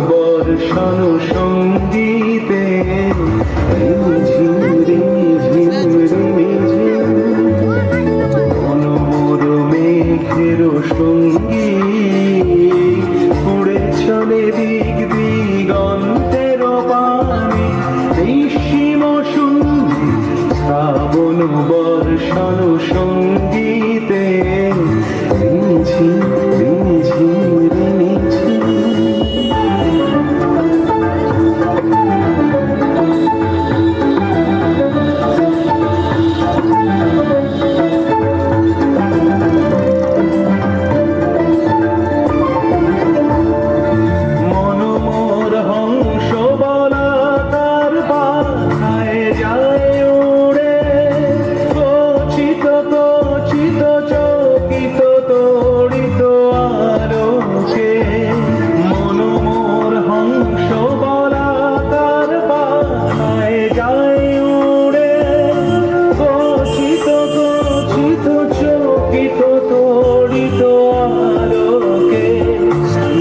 বর্ষণ সঙ্গীতে ঝিম রিম ঝিম রিম ঝিম মনোমর মেঘের সঙ্গী উড়ে চলে দিক দিগন্তের পানে নিঃসীম শূন্যে শ্রাবণ বর্ষণ সঙ্গীতে রিম ঝিম রিম ঝিম রিম ঝিম। মনোমর হংস বলা তার পাখায় যায় উড়ে কচিত কচিত চকিত তড়িত আলোকে মনোমর হংস বলা তার পাখায় যায় উড়ে কচিত কচিত চকিত তড়িত আলোকে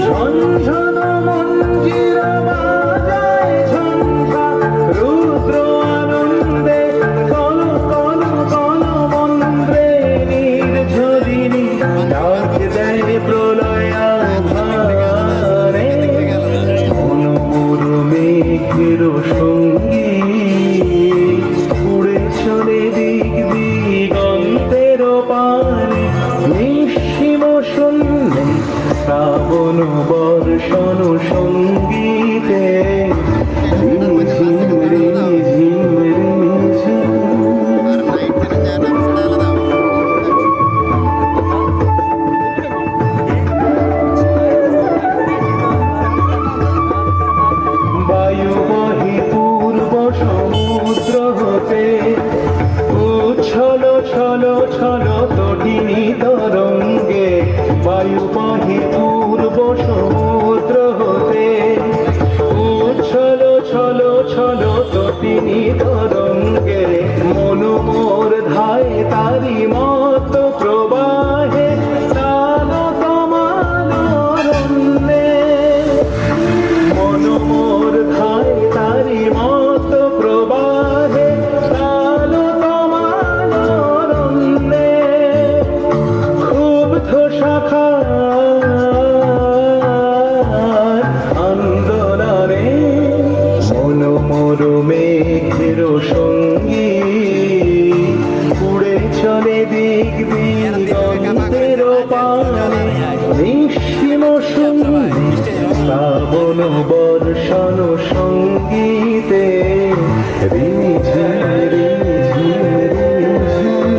ঝনঝন মঞ্জির বাজায় ঝঞ্ঝা রুদ্র আনন্দে কল কল কল মন্ত্রে নির্ঝরিণী ডাক দেয় প্রলয়াধারে মনোমর মেঘের সঙ্গী উড়ে চলে দিক দিগন্তের পানে নিঃসীম শূন্যে শ্রাবণ বর্ষণ সঙ্গীতে রিম ঝিম রিম ঝিম রিম ঝিম। বায়ু বহে পূর্ব সমুদ্র হতে উচ্ছল ছল ছল তটিনী তরঙ্গে বায়ু বহে পূর্ব সমুদ্র হতে উচ্ছল ছল ছল তটিনী তরঙ্গে মনোমর ধায় তারি মত প্রবাহে তাল তমালরণ্যে মনোমর ধায় তারি মত প্রবাহে তাল তমালরণ্যে ক্ষুব্ধ শাখার আন্দোলনে মনোমর মেঘের সঙ্গী উড়ে চলে দিক দিগন্তের পানে নিঃসীম শূন্যে শ্রাবণ বর্ষণ সঙ্গীতে রিম ঝিম রিম ঝিম রিম ঝিম।